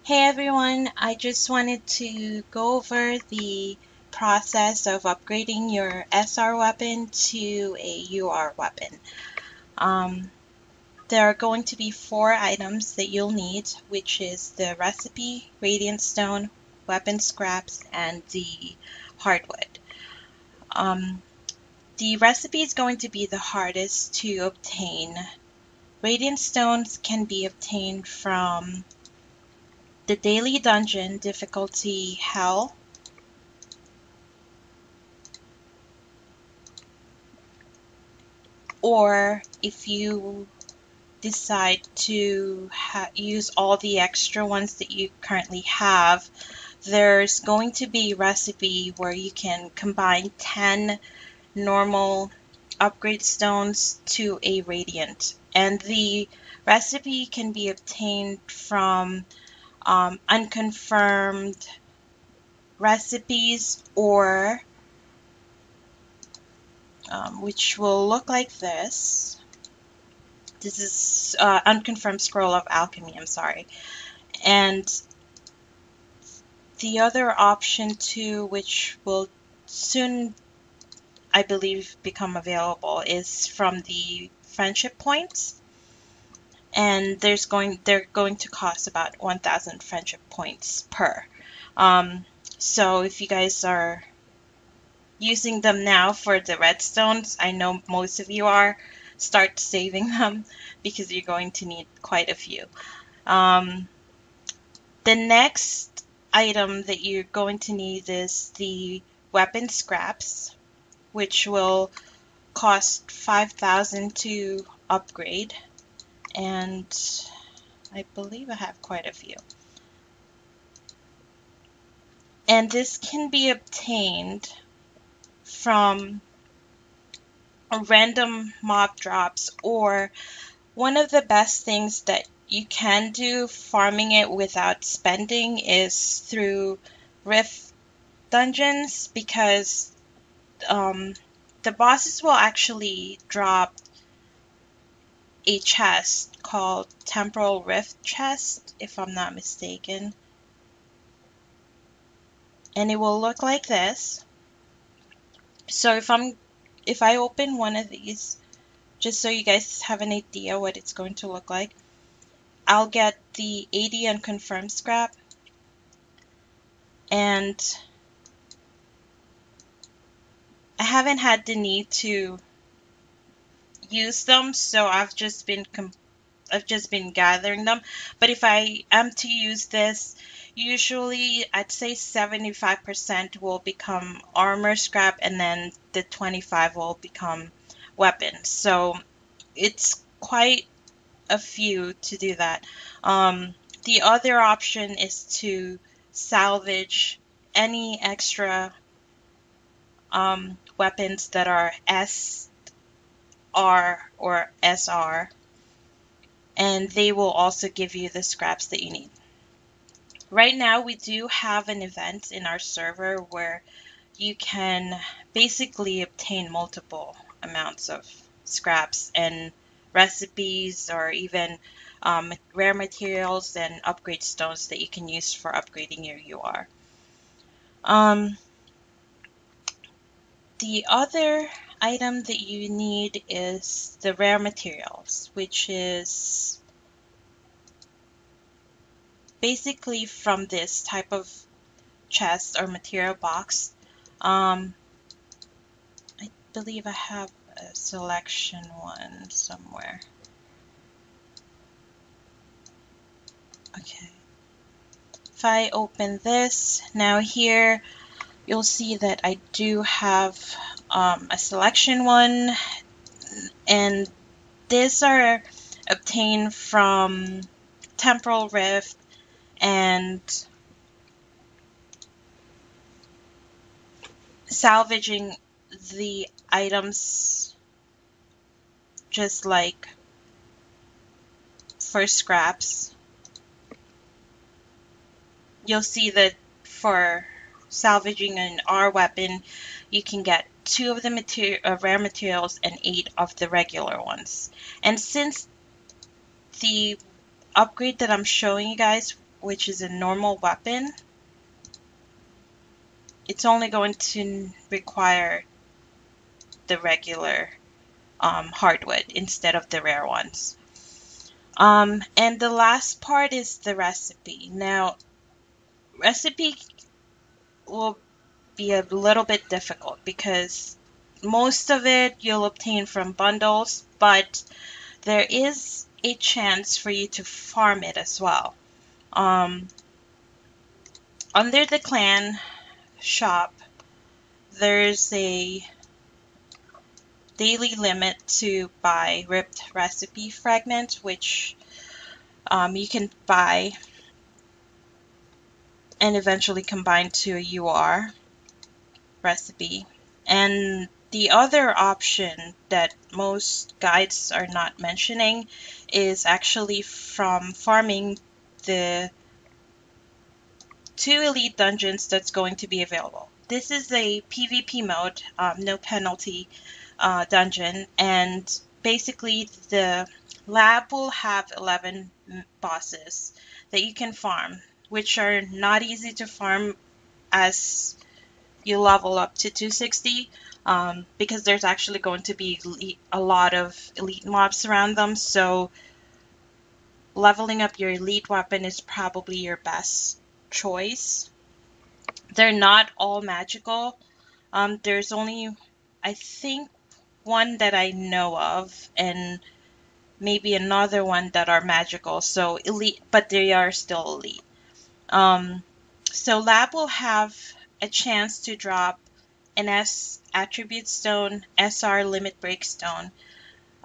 Hey everyone, I just wanted to go over the process of upgrading your SR weapon to a UR weapon. There are going to be 4 items that you'll need, which is the recipe, radiant stone, weapon scraps, and the hardwood. The recipe is going to be the hardest to obtain. Radiant stones can be obtained from the daily dungeon difficulty Hell, or if you decide to use all the extra ones that you currently have, there's going to be a recipe where you can combine 10 normal upgrade stones to a radiant. And the recipe can be obtained from unconfirmed recipes, or which will look like this. This is unconfirmed scroll of alchemy, I'm sorry. And the other option too, which will soon, I believe, become available, is from the friendship points. And they're going to cost about 1,000 friendship points per. So if you guys are using them now for the redstones, I know most of you are, start saving them because you're going to need quite a few. The next item that you're going to need is the weapon scraps, which will cost 5,000 to upgrade, and I believe I have quite a few. And this can be obtained from random mob drops, or one of the best things that you can do farming it without spending is through rift dungeons, because the bosses will actually drop a chest called Temporal Rift chest, if I'm not mistaken. And it will look like this. So if I open one of these, just so you guys have an idea what it's going to look like, I'll get the 80 unconfirmed scrap, and I haven't had the need to use them, so I've just been gathering them. But if I am to use this, usually I'd say 75% will become armor scrap, and then the 25 will become weapons. So it's quite a few to do that. The other option is to salvage any extra weapons that are SR or SR, and they will also give you the scraps that you need. Right now, we do have an event in our server where you can basically obtain multiple amounts of scraps and recipes, or even rare materials and upgrade stones that you can use for upgrading your UR. The other item that you need is the rare materials, which is basically from this type of chest or material box. I believe I have a selection one somewhere. Okay. If I open this, now here you'll see that I do have a selection one, and these are obtained from Temporal Rift and salvaging the items just like for scraps. You'll see that for salvaging an R weapon, you can get 2 of the rare materials and 8 of the regular ones. And since the upgrade that I'm showing you guys which is a normal weapon, it's only going to require the regular hardwood instead of the rare ones. And the last part is the recipe. Now, recipe will be a little bit difficult because most of it you'll obtain from bundles, but there is a chance for you to farm it as well. Under the clan shop, there's a daily limit to buy ripped recipe fragment, which you can buy and eventually combine to a UR recipe. And the other option that most guides are not mentioning is actually from farming the 2 elite dungeons that's going to be available. This is a PvP mode, no penalty dungeon, and basically the lab will have 11 bosses that you can farm, which are not easy to farm as you level up to 260, because there's actually going to be a lot of elite mobs around them, so leveling up your elite weapon is probably your best choice. They're not all magical. There's only, I think, one that I know of, and maybe another one that are magical, so elite, but they are still elite. So lab will have a chance to drop an S attribute stone, SR limit break stone,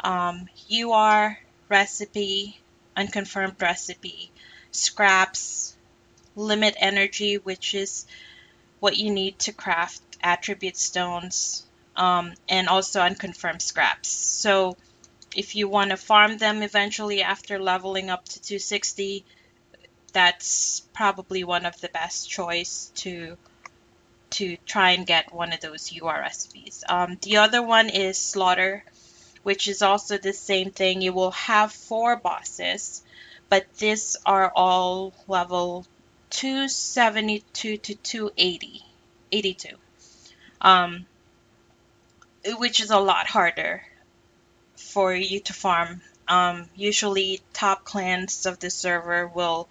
UR recipe, unconfirmed recipe, scraps, limit energy, which is what you need to craft attribute stones, and also unconfirmed scraps. So if you want to farm them eventually after leveling up to 260, that's probably one of the best choice to try and get one of those UR recipes. The other one is Slaughter, which is also the same thing. You will have 4 bosses, but these are all level 272 to 82, which is a lot harder for you to farm. Usually top clans of the server will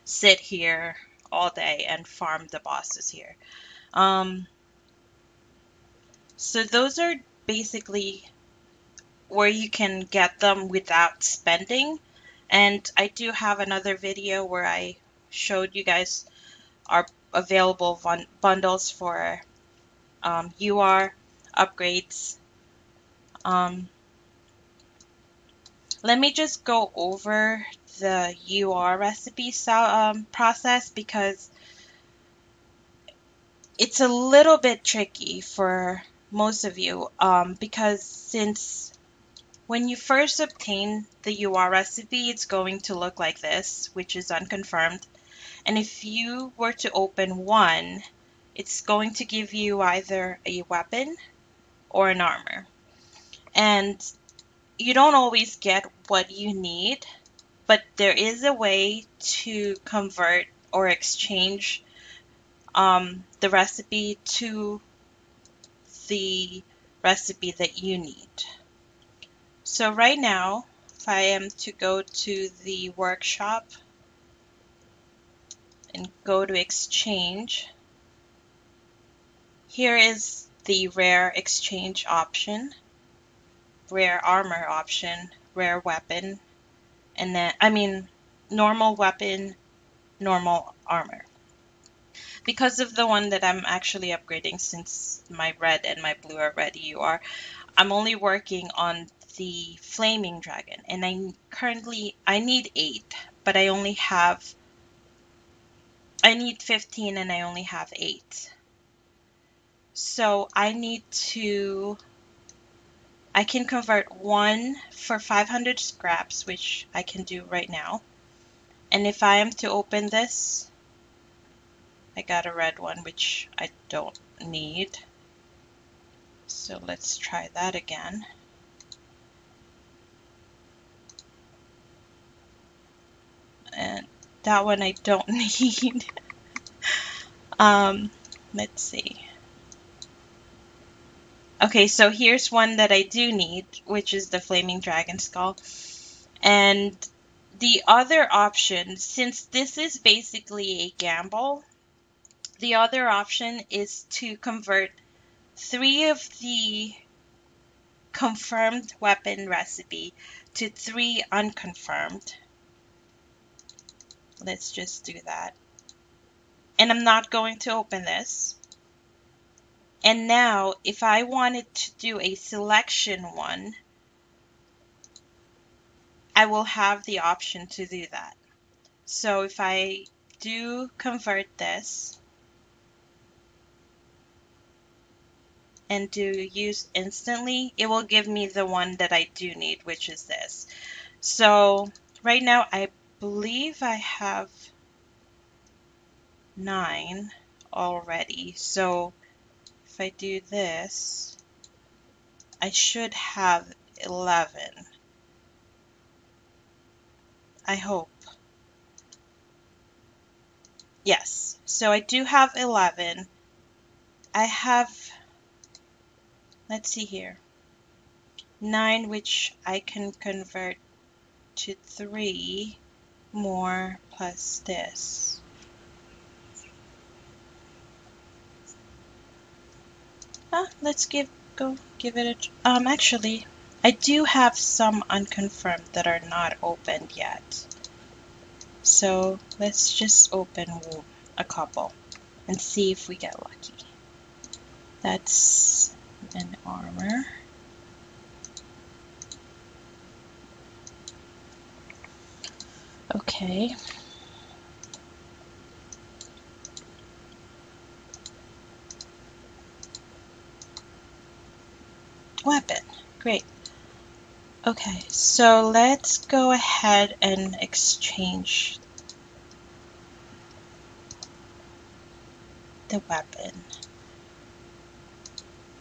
sit here all day and farm the bosses here. So those are basically where you can get them without spending. And I do have another video where I showed you guys our available bundles for UR upgrades. Let me just go over the UR recipe process because it's a little bit tricky for most of you, because since when you first obtain the UR recipe, it's going to look like this, which is unconfirmed. And if you were to open one, it's going to give you either a weapon or an armor. And you don't always get what you need, but there is a way to convert or exchange the recipe to the recipe that you need. So right now, if I am to go to the workshop and go to exchange, here is the rare exchange option, rare armor option, rare weapon, and then, normal weapon, normal armor. Because of the one that I'm actually upgrading, since my red and my blue are ready, I'm only working on the flaming dragon, and I need 8, but I need 15 and I only have 8. So I can convert one for 500 scraps, which I can do right now. And if I am to open this, I got a red one, which I don't need. So let's try that again. And That one I don't need. um, let's see. Okay, so here's one that I do need, which is the Flaming Dragon Skull. And the other option, since this is basically a gamble, the other option is to convert 3 of the confirmed weapon recipe to 3 unconfirmed. Let's just do that. And I'm not going to open this. And now, if I wanted to do a selection one, I will have the option to do that. So if I do convert this and do use instantly, it will give me the one that I do need, which is this. So right now, I believe I have 9 already. So if I do this, I should have 11. I hope. Yes, so I do have 11. I have, let's see here, 9, which I can convert to 3 more plus this. Let's give it a, actually, I do have some unconfirmed that are not opened yet. So let's just open a couple and see if we get lucky. That's an armor. Okay. Weapon. Great. Okay, so let's go ahead and exchange the weapon.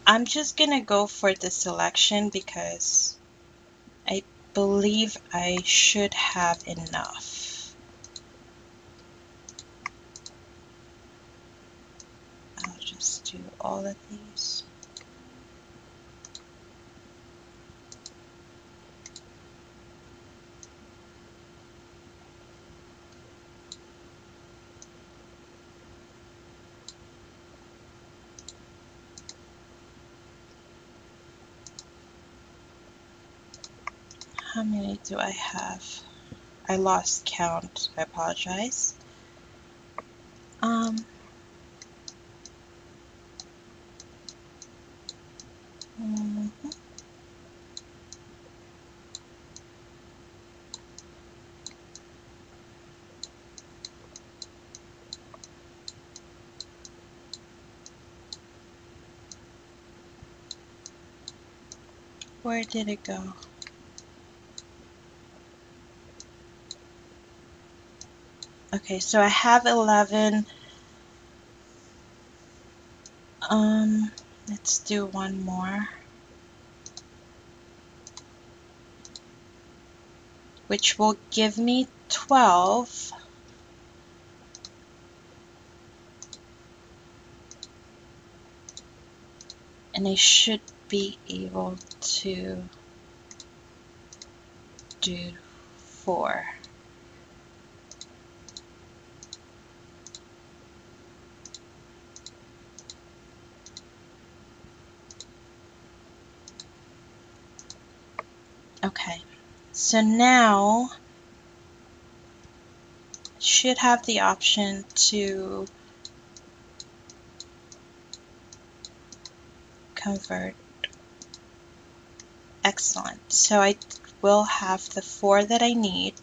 I'm just gonna go for the selection because I believe I should have enough. I'll just do all of these. How many do I have? I lost count. I apologize. Mhm. Where did it go? Okay, so I have 11. Let's do one more, which will give me 12. And I should be able to do 4. Okay, so now should have the option to convert. Excellent. So I will have the 4 that I need,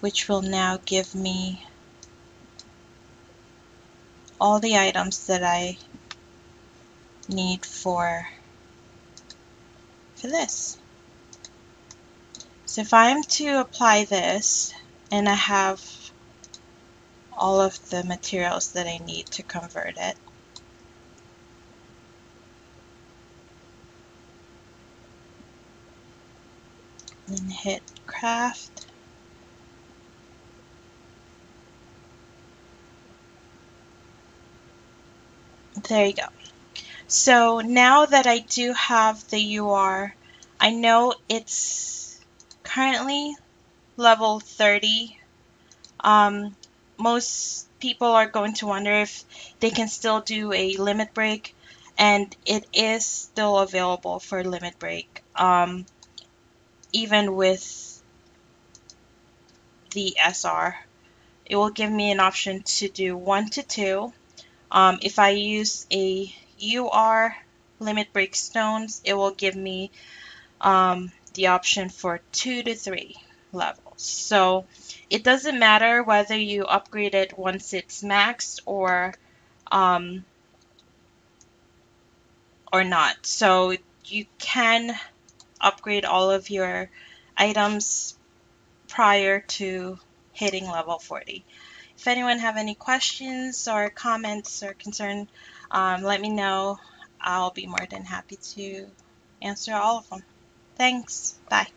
which will now give me all the items that I need for this. So if I am to apply this, and I have all of the materials that I need to convert it, and hit craft, There you go. So now that I do have the UR, I know it's currently level 30. Um, Most people are going to wonder if they can still do a limit break, and it is still available for limit break, even with the SR. It will give me an option to do 1 to 2. If I use a UR limit break stones, it will give me the option for 2 to 3 levels. So it doesn't matter whether you upgrade it once it's maxed um, or not. So you can upgrade all of your items prior to hitting level 40. If anyone have any questions or comments or concern, let me know. I'll be more than happy to answer all of them. Thanks. Bye.